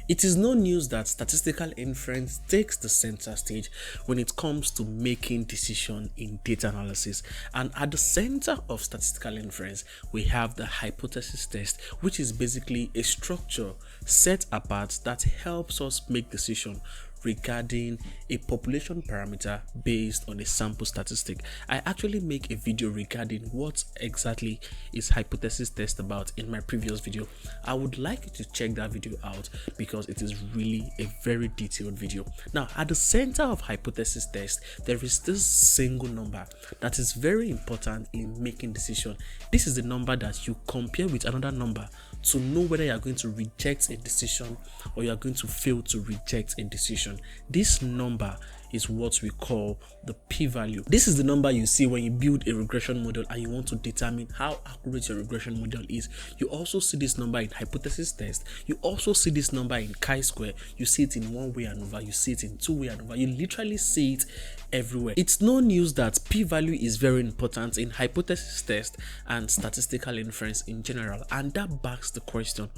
It is no news that statistical inference takes the center stage when it comes to making decisions in data analysis. And at the center of statistical inference, we have the hypothesis test, which is basically a structure set apart that helps us make decisions regarding a population parameter based on a sample statistic. I actually make a video regarding what exactly is hypothesis test about in my previous video. I would like you to check that video out because it is really a very detailed video. Now, at the center of hypothesis test, there is this single number that is very important in making decision. This is the number that you compare with another number to know whether you are going to reject a decision or you are going to fail to reject a decision. This number is what we call the p-value. This is the number you see when you build a regression model and you want to determine how accurate your regression model is. You also see this number in hypothesis test. You also see this number in chi-square. You see it in one-way ANOVA. You see it in two-way ANOVA. You literally see it everywhere. It's no news that p-value is very important in hypothesis test and statistical inference in general, and that backs the question,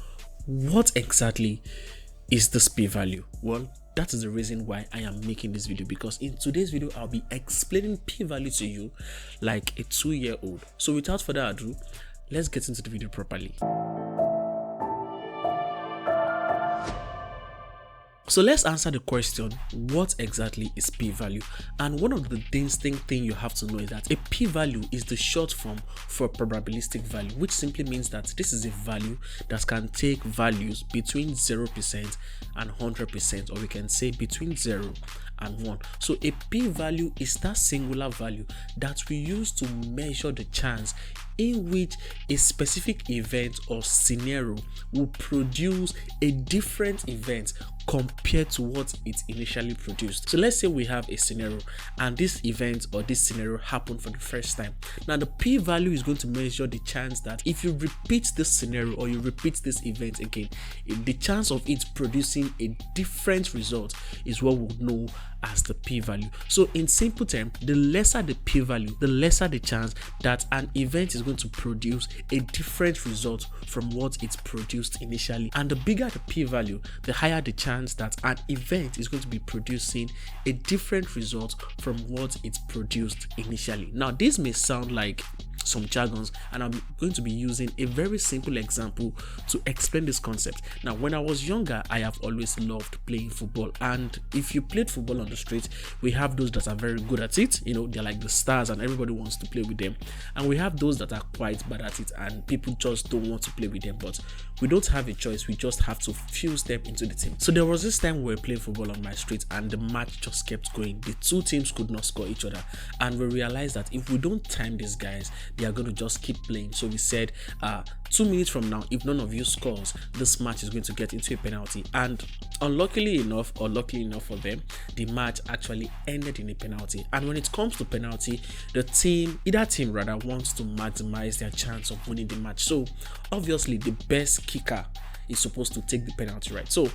what exactly is this p-value? Well, that is the reason why I am making this video, because in today's video I'll be explaining p-value to you like a 2-year-old. So without further ado, let's get into the video properly. So let's answer the question, what exactly is p-value? And one of the distinct things you have to know is that a p-value is the short form for probabilistic value, which simply means that this is a value that can take values between 0% and 100%, or we can say between 0 and 1. So a p-value is that singular value that we use to measure the chance in which a specific event or scenario will produce a different event compared to what it initially produced. So let's say we have a scenario and this event or this scenario happened for the first time. Now the p-value is going to measure the chance that if you repeat this scenario or you repeat this event again, the chance of it producing a different result is what we'll know as the p-value. So in simple terms, the lesser the p-value, the lesser the chance that an event is going to produce a different result from what it produced initially. And the bigger the p-value, the higher the chance that an event is going to be producing a different result from what it produced initially. Now this may sound like some jargons, and I'm going to be using a very simple example to explain this concept. Now, when I was younger, I have always loved playing football, and if you played football on the street, we have those that are very good at it, you know, they're like the stars and everybody wants to play with them, and we have those that are quite bad at it and people just don't want to play with them, but we don't have a choice, we just have to fuse them into the team. So there was this time we were playing football on my street and the match just kept going. The two teams could not score each other, and we realized that if we don't time these guys, they are going to just keep playing. So we said 2 minutes from now, if none of you scores, this match is going to get into a penalty. And unluckily enough, or luckily enough for them, the match actually ended in a penalty. And when it comes to penalty, either team wants to maximize their chance of winning the match. So obviously the best kicker is supposed to take the penalty, right? So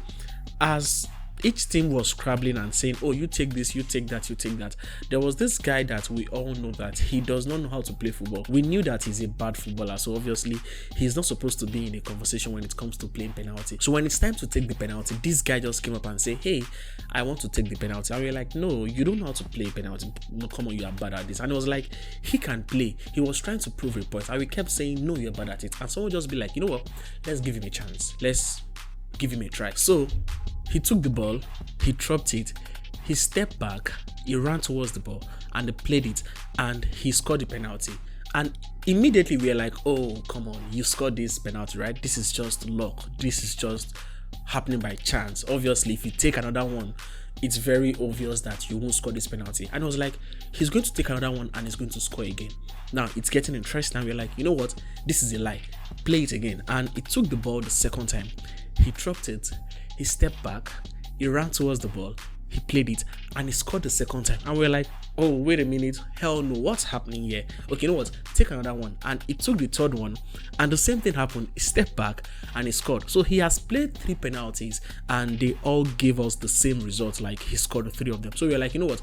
as each team was scrabbling and saying, oh, you take this, you take that, you take that, there was this guy that we all know that he does not know how to play football. We knew that he's a bad footballer, so obviously he's not supposed to be in a conversation when it comes to playing penalty. So when it's time to take the penalty, this guy just came up and say, hey, I want to take the penalty. And we're like, no, you don't know how to play penalty. No, come on, you are bad at this. And it was like, he can play. He was trying to prove a point, and we kept saying, no, you're bad at it. And someone just be like, you know what, let's give him a chance, let's give him a try. So he took the ball, he dropped it, he stepped back, he ran towards the ball and he played it, and he scored the penalty. And immediately we are like, oh, come on, you scored this penalty, right? This is just luck, this is just happening by chance. Obviously if you take another one, it's very obvious that you won't score this penalty. And I was like, he's going to take another one and he's going to score again. Now it's getting interesting, and we're like, you know what, this is a lie, play it again. And he took the ball the second time, he dropped it, he stepped back, he ran towards the ball, he played it, and he scored the second time. And we're like, oh, wait a minute, hell no, what's happening here? Okay, you know what, take another one. And he took the third one, and the same thing happened. He stepped back and he scored. So he has played 3 penalties and they all gave us the same result, like he scored 3 of them. So we're like, you know what,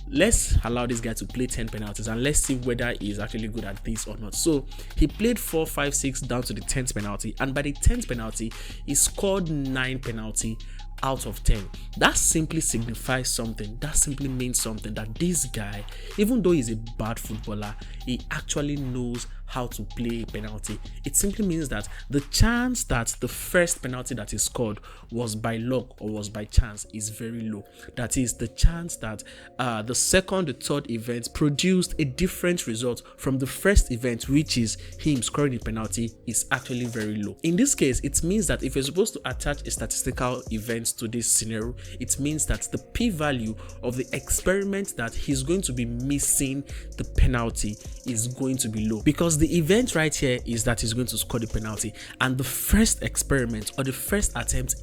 let's allow this guy to play 10 penalties and let's see whether he's actually good at this or not. So he played 4, 5, 6 down to the 10th penalty, and by the 10th penalty he scored 9 penalty out of 10. That simply signifies something. That simply means something, that this guy, even though he's a bad footballer, he actually knows how to play a penalty. It simply means that the chance that the first penalty that he scored was by luck or was by chance is very low. That is, the chance that the second, the third event produced a different result from the first event, which is him scoring a penalty, is actually very low. In this case, it means that if you're supposed to attach a statistical event to this scenario, it means that the p-value of the experiment that he's going to be missing the penalty is going to be low, because the event right here is that he's going to score the penalty, and the first experiment or the first attempt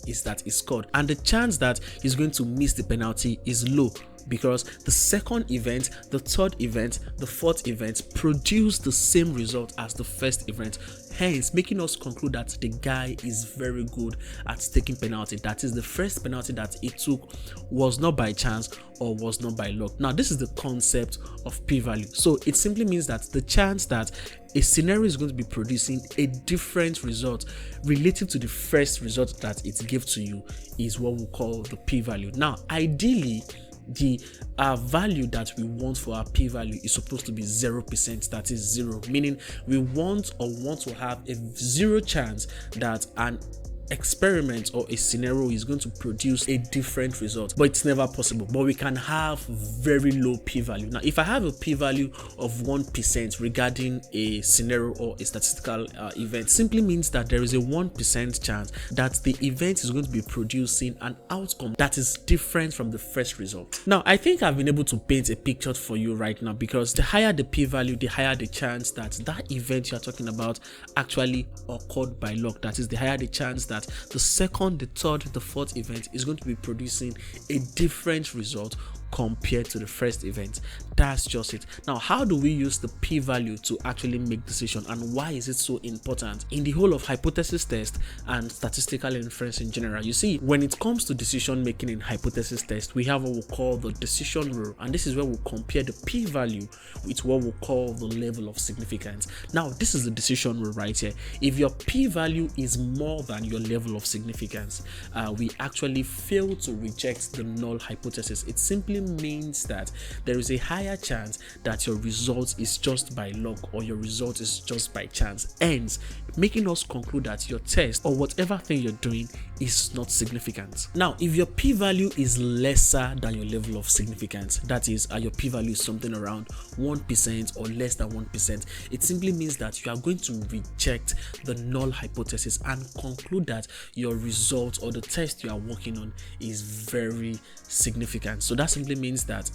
is that he scored, and the chance that he's going to miss the penalty is low, because the second event, the third event, the fourth event produced the same result as the first event, hence making us conclude that the guy is very good at taking penalty. That is, the first penalty that he took was not by chance or was not by luck. Now, this is the concept of p-value. So it simply means that the chance that a scenario is going to be producing a different result relative to the first result that it gave to you is what we call the p-value. Now, ideally, the value that we want for our p-value is supposed to be 0%, that is 0, meaning we want to have a 0 chance that an experiment or a scenario is going to produce a different result, but it's never possible. But we can have very low p-value. Now, if I have a p-value of 1% regarding a scenario or a statistical event, simply means that there is a 1% chance that the event is going to be producing an outcome that is different from the first result. Now, I think I've been able to paint a picture for you right now, because the higher the p-value, the higher the chance that that event you're talking about actually occurred by luck. That is, the higher the chance that the second, the third, the fourth event is going to be producing a different result compared to the first event. That's just it. Now, how do we use the p-value to actually make decision, and why is it so important in the whole of hypothesis test and statistical inference in general? You see, when it comes to decision making in hypothesis test, we have what we call the decision rule, and this is where we compare the p-value with what we call the level of significance. Now, this is the decision rule right here. If your p-value is more than your level of significance, we actually fail to reject the null hypothesis. It simply means that there is a higher chance that your result is just by luck or your result is just by chance, hence making us conclude that your test or whatever thing you're doing is not significant. Now, if your p-value is lesser than your level of significance, that is, your p-value is something around 1% or less than 1%, it simply means that you are going to reject the null hypothesis and conclude that your result or the test you are working on is very significant. So that simply means that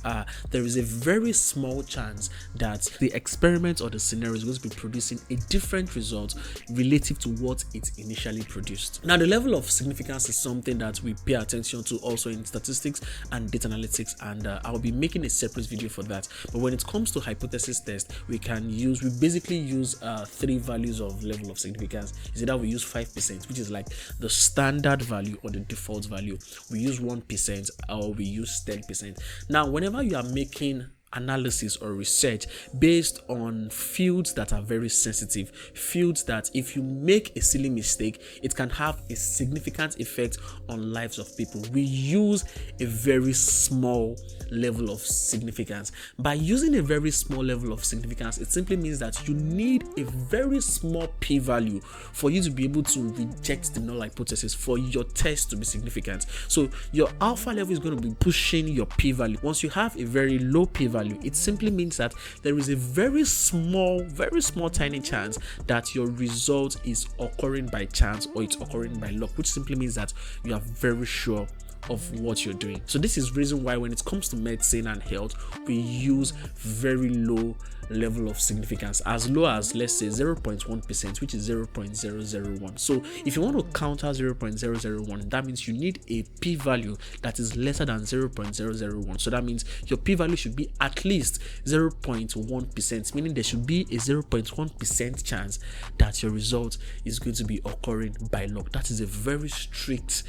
there is a very small chance that the experiment or the scenario is going to be producing a different result relative to what it initially produced. Now, the level of significance is something that we pay attention to also in statistics and data analytics, and I'll be making a separate video for that. But when it comes to hypothesis test, we basically use 3 values of level of significance. Is either we use 5%, which is like the standard value or the default value, we use 1%, or we use 10%. Now, whenever you are making analysis or research based on fields that are very sensitive, fields that if you make a silly mistake, it can have a significant effect on lives of people, we use a very small level of significance. By using a very small level of significance, it simply means that you need a very small p-value for you to be able to reject the null hypothesis for your test to be significant. So your alpha level is going to be pushing your p-value. Once you have a very low p-value, it simply means that there is a very small tiny chance that your result is occurring by chance or it's occurring by luck, which simply means that you are very sure of what you're doing. So this is reason why when it comes to medicine and health, we use very low level of significance, as low as, let's say, 0.1%, which is 0.001. So if you want to counter 0.001, that means you need a p-value that is lesser than 0.001. So that means your p-value should be at least 0.1%, meaning there should be a 0.1% chance that your result is going to be occurring by luck. That is a very strict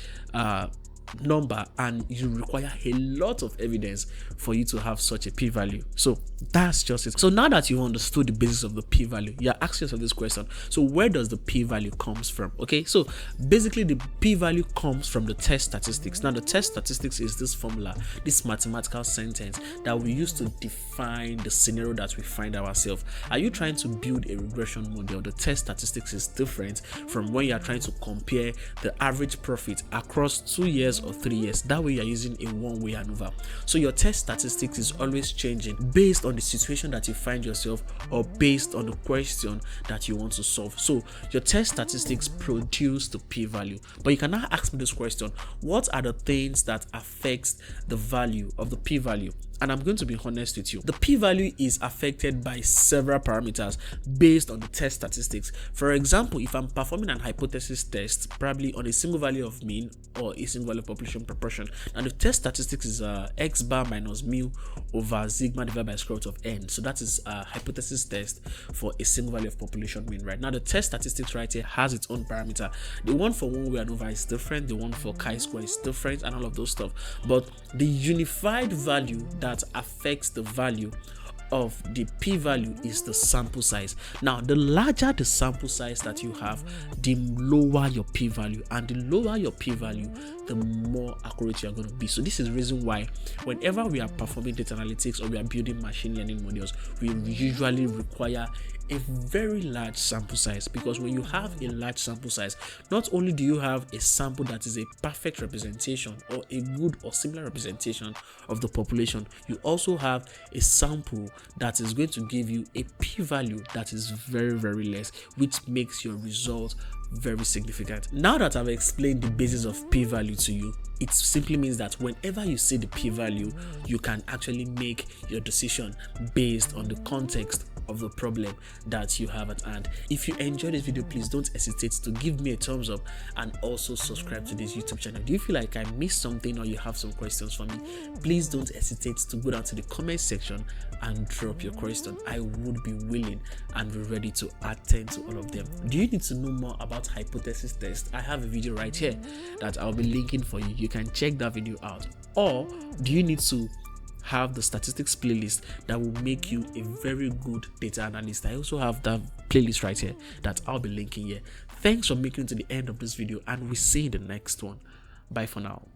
number, and you require a lot of evidence for you to have such a p-value. So that's just it. So now that you understood the basis of the p-value, you're asking yourself this question: so where does the p-value comes from? Okay, so basically the p-value comes from the test statistics. Now the test statistics is this formula, this mathematical sentence that we use to define the scenario that we find ourselves. Are you trying to build a regression model? The test statistics is different from when you are trying to compare the average profit across 2 years or 3 years. That way you are using a one-way ANOVA. So your test statistics is always changing based on the situation that you find yourself or based on the question that you want to solve. So your test statistics produce the p-value. But you can now ask me this question: what are the things that affect the value of the p-value? And I'm going to be honest with you. The p-value is affected by several parameters based on the test statistics. For example, if I'm performing an hypothesis test, probably on a single value of mean or a single value of population proportion, and the test statistics is x bar minus mu over sigma divided by square root of n. So that is a hypothesis test for a single value of population mean, right? Now the test statistics right here has its own parameter. The one for one way ANOVA is different, the one for chi-square is different, and all of those stuff. But the unified value that affects the value of the p-value is the sample size. Now the larger the sample size that you have, the lower your p-value, and the lower your p-value, the more accurate you are going to be. So this is the reason why whenever we are performing data analytics or we are building machine learning models, we usually require a very large sample size, because when you have a large sample size, not only do you have a sample that is a perfect representation or a good or similar representation of the population, you also have a sample that is going to give you a p-value that is very, very less, which makes your result very significant. Now that I've explained the basis of p-value to you, it simply means that whenever you see the p-value, you can actually make your decision based on the context of the problem that you have at hand. If you enjoyed this video, please don't hesitate to give me a thumbs up and also subscribe to this YouTube channel. Do you feel like I missed something or you have some questions for me? Please don't hesitate to go down to the comment section and drop your question. I would be willing and be ready to attend to all of them. Do you need to know more about hypothesis test? I have a video right here that I'll be linking for you. You can check that video out. Or do you need to have the statistics playlist that will make you a very good data analyst? I also have that playlist right here that I'll be linking here. Thanks for making it to the end of this video, and we see you in the next one. Bye for now.